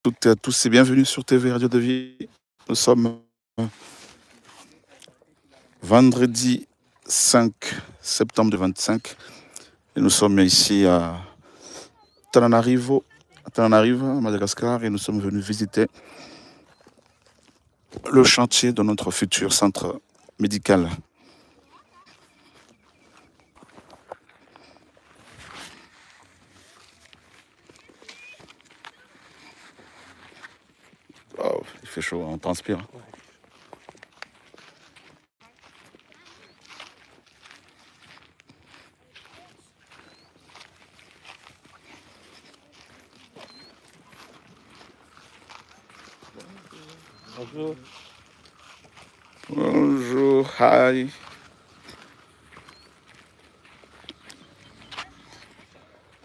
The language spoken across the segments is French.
Toutes et à tous et bienvenue sur TV Radio de Vie. Nous sommes vendredi 5 septembre 2025 et nous sommes ici à Tananarivo, à Madagascar, et nous sommes venus visiter le chantier de notre futur centre médical. Oh, il fait chaud, on transpire. Bonjour. Bonjour, hi.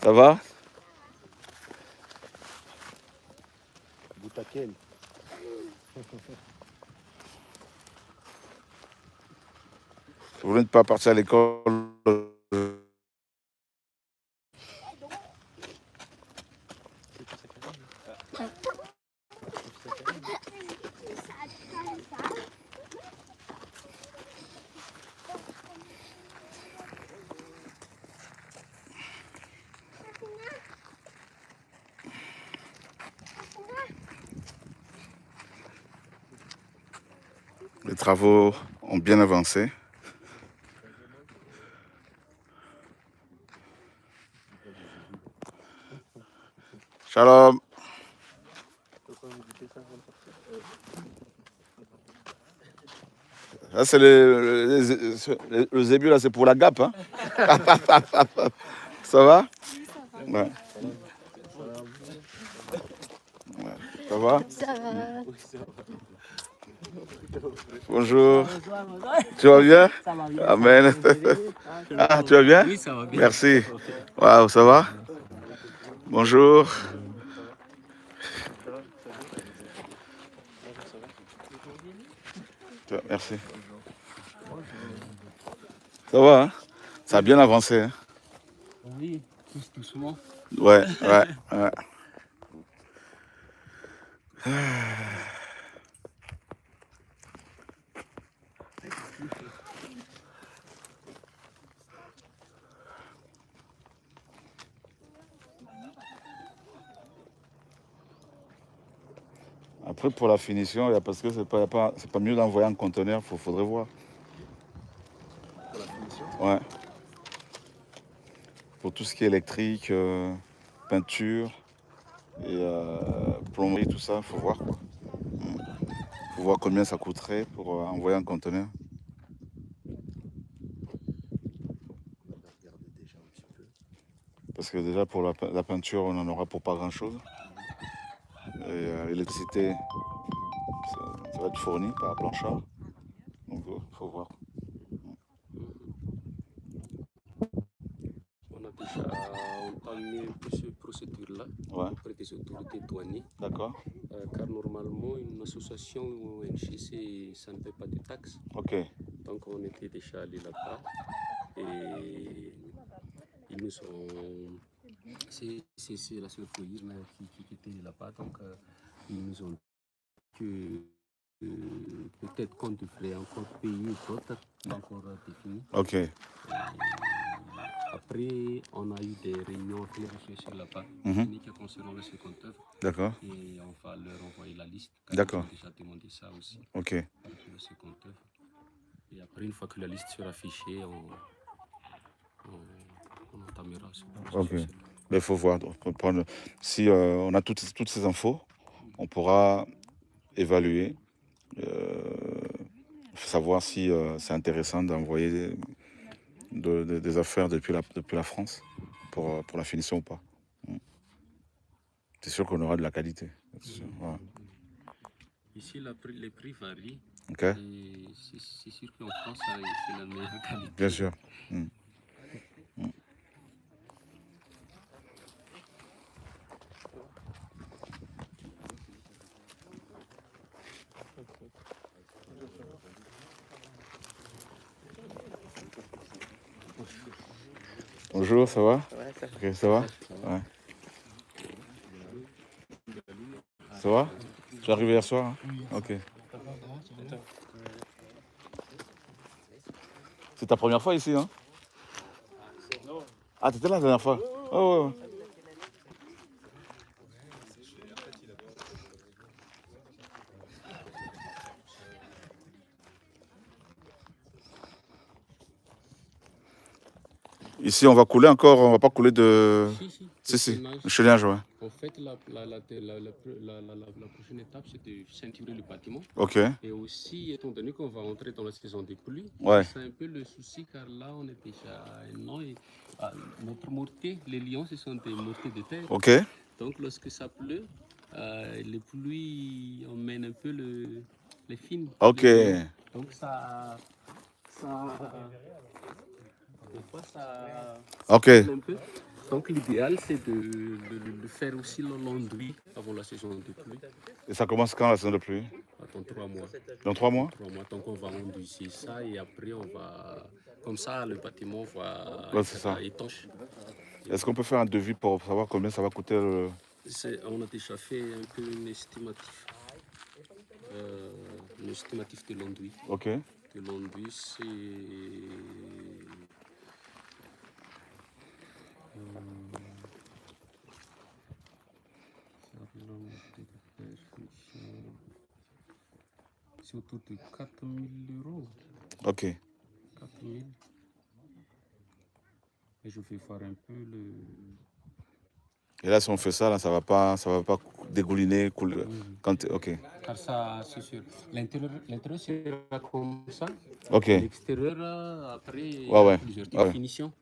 Ça va? Boutakel. Vous n'êtes pas parti à l'école? Les travaux ont bien avancé. Shalom. Là, c'est le zébu, là, c'est pour la GAP. Hein. Ça va? Ouais. Ouais. Ça va? Ça va. Bonjour. Tu vas bien? Ça va bien. Amen. Ah, tu vas bien? Oui, ça va bien. Merci. Waouh, ça va? Bonjour. Merci. Ça va, hein? Ça a bien avancé. Hein? Oui, tous doucement. Ouais. Après, pour la finition, parce que c'est pas mieux d'envoyer un conteneur, faudrait voir. Pour la finition? Ouais. Pour tout ce qui est électrique, peinture et plomberie, tout ça, faut voir quoi. Faut voir combien ça coûterait pour envoyer un conteneur. On va regarder déjà un petit peu. Parce que déjà pour la peinture, on en aura pour pas grand chose. Et l'électricité, ça va être fourni par Blanchard. Donc il faut voir. On a déjà entamé ces procédures-là auprès des autorités douanières. D'accord. Car normalement, une association ou ONG, ça ne paie pas de taxes. Ok. Donc on était déjà allé là-bas et ils nous ont... C'est la seule foyer qui était là-bas. Donc ils nous ont dit que peut-être qu'on devrait encore payer d'autres, pas encore défini. Ok. Après, on a eu des réunions très réfléchies là-bas, qui concernant le second œuvre. D'accord. Et on va leur envoyer la liste. D'accord. Ils ont déjà demandé ça aussi. Ok. Pour le second œuvre. Et après, une fois que la liste sera affichée, on entamera ce processus. Ok. Mais il faut voir. Si on a toutes ces infos, on pourra évaluer, savoir si c'est intéressant d'envoyer des affaires depuis la France pour la finition ou pas. C'est sûr qu'on aura de la qualité. Ouais. Ici, les prix varient. Ok. Et c'est sûr qu'en France, c'est la meilleure qualité. Bien sûr. Bonjour, ça va? Ouais, ça Ok, ça va? Ouais. Ça va? Tu es arrivé hier soir? Hein? Ok. C'est ta première fois ici, hein? Ah, t'étais là la dernière fois? Oh, ouais. Ici, on va couler encore, on va pas couler de... Si, le chéliage, ouais. En fait, la prochaine étape, c'est de ceinturer le bâtiment. Ok. Et aussi, étant donné qu'on va entrer dans la saison des pluies, Ouais. c'est un peu le souci, car là, on est déjà un an et notre mortier, les lions, ce sont des mortiers de terre. Ok. Donc, lorsque ça pleut, les pluies emmènent un peu les films. Ok. Les lions. Donc, des fois, ça Ok. un peu. Donc l'idéal c'est de faire aussi le laundry avant la saison de pluie. Et ça commence quand la saison de pluie? Dans 3 mois. Dans 3 mois? 3 mois, donc on va enduire ça et après on va, comme ça le bâtiment va être étanche. Est-ce qu'on peut faire un devis pour savoir combien ça va coûter le... On a déjà fait un peu un estimatif de l'enduit. Ok. De l'enduit c'est... C'est autour de 4 000 €. Ok. 4 000. Et je vais voir un peu le... Et là, si on fait ça, là, ça va pas dégouliner, couler. Quand ok. Car ça, c'est sûr. L'intérieur sera comme ça. Ok. L'extérieur, après, il y a plusieurs types de finitions.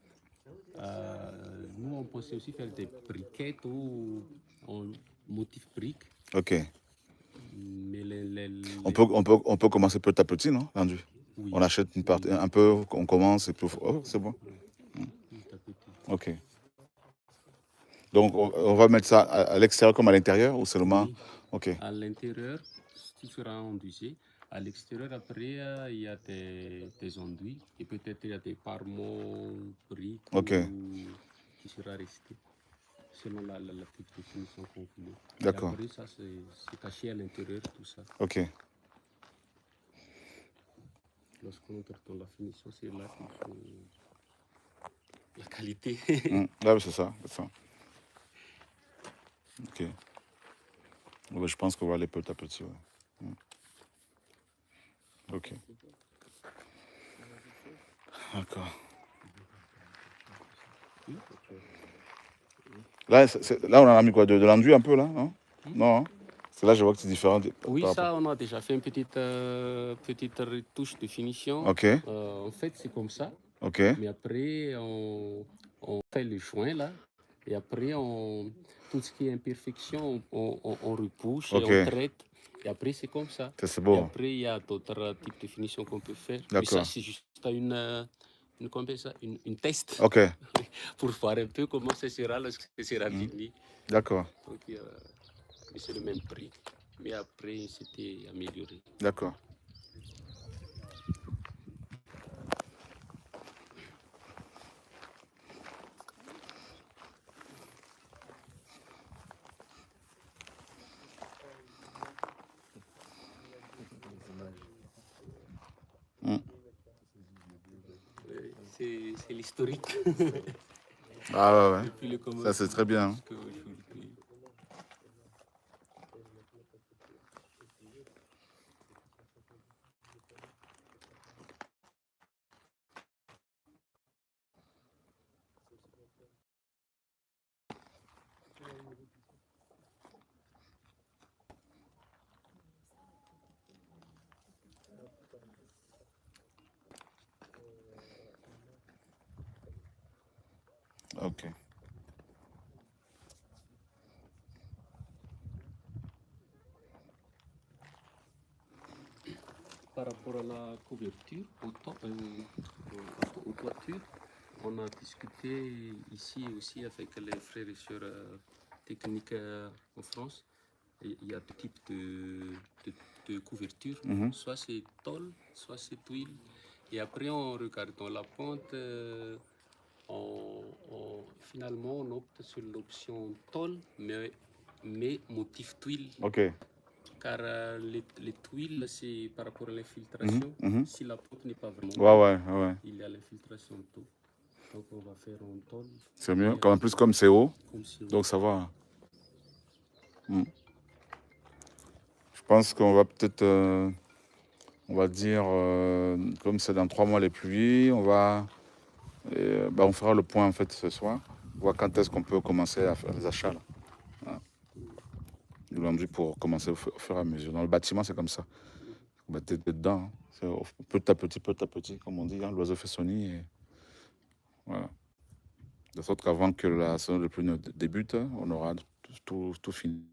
Nous, on pensait aussi faire des briquettes ou en motif brique. Ok. Mais on peut commencer petit à petit, non, l'enduit? Oui. On achète une partie, un peu, on commence et puis... Oh, c'est bon. Petit à petit. Ok. Donc, on va mettre ça à l'extérieur comme à l'intérieur ou seulement? Oui. Ok. À l'intérieur, tu seras enduisé. À l'extérieur, après, il y a des enduits et peut-être il y a des parements briques qui sera resté selon la petite définition qu'on voulait. D'accord. Après, ça, c'est caché à l'intérieur, tout ça. Ok. Lorsqu'on entre dans la finition, c'est là qu'il faut la qualité. Là, c'est ça. Ok. Ouais, je pense qu'on va aller petit à petit. Ouais. Ok. D'accord. Là, là, on en a mis quoi? De l'enduit un peu, là, non? Non, hein? Parce que là, je vois que c'est différent. Oui, ça, on a déjà fait une petite retouche de finition. Ok. En fait, c'est comme ça. Ok. Mais après, on fait le joint, là. Et après, tout ce qui est imperfection, on repousse et on traite. Et après, c'est comme ça. C'est beau. Et après, il y a d'autres types de finitions qu'on peut faire. Mais ça, c'est juste une test. Ok. Pour voir un peu comment ça sera lorsque ce sera fini. D'accord. Donc, c'est le même prix. Mais après, c'était amélioré. D'accord. C'est l'historique. Ah ouais. Ça, c'est très bien. Ok. Par rapport à la couverture, aux toitures, on a discuté ici aussi avec les frères et sœurs techniques en France. Il y a deux types de couverture. Soit c'est tôle, soit c'est tuile. Et après, en regardant la pente, finalement, on opte sur l'option tôle, mais mais motif tuile. Ok. Car les tuiles, c'est par rapport à l'infiltration. Si la porte n'est pas vraiment Ouais. il y a l'infiltration tout. Donc on va faire en tôle. C'est mieux. En plus, comme c'est haut, Comme c'est donc ça va. Je pense qu'on va peut-être, on va dire, comme c'est dans 3 mois les pluies, on va, on fera le point en fait ce soir, voir quand est-ce qu'on peut commencer à faire les achats là. Voilà. Nous l'avons dit pour commencer au fur et à mesure. Dans le bâtiment, c'est comme ça. Bah, t'es dedans, hein. C'est petit à petit, comme on dit, hein, l'oiseau fait son nid. Et voilà. De sorte qu'avant que la saison de pluie ne débute, on aura tout fini.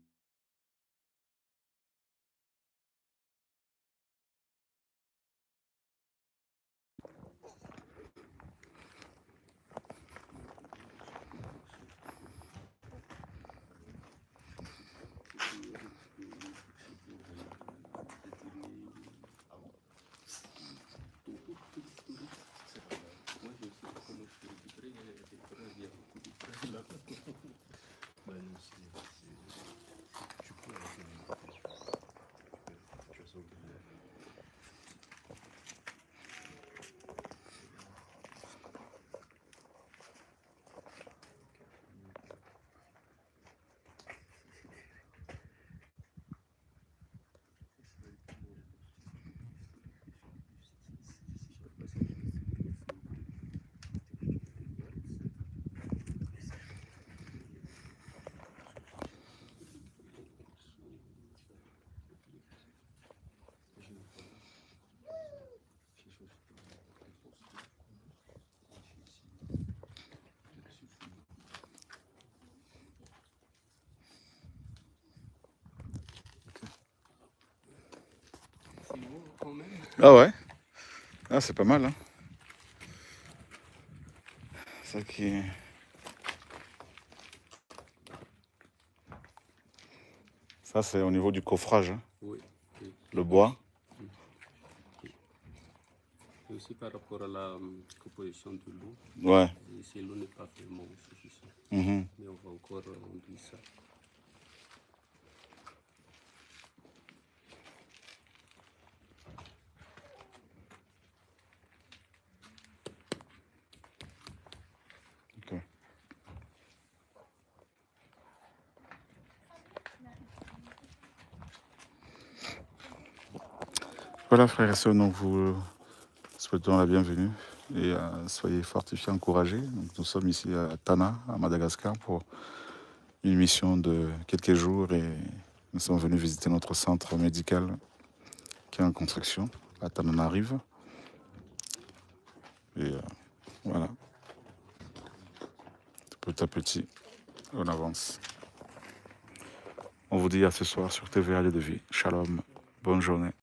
C'est bon quand même. Ah ouais. Ah, c'est pas mal, hein. Ça qui... Ça, c'est au niveau du coffrage, hein. Oui. Le bois. Et aussi par rapport à la composition de l'eau. Ouais. Si l'eau n'est pas vraiment suffisante. Mhm. Mais on va encore réduire ça. Ok. Voilà, frères et sœurs, nous vous souhaitons la bienvenue et soyez fortifiés, encouragés. Donc, nous sommes ici à Tana, à Madagascar, pour une mission de quelques jours et nous sommes venus visiter notre centre médical qui est en construction à Tananarive. Et voilà, petit à petit, on avance. On vous dit à ce soir sur TVA de Vie. Shalom, bonne journée.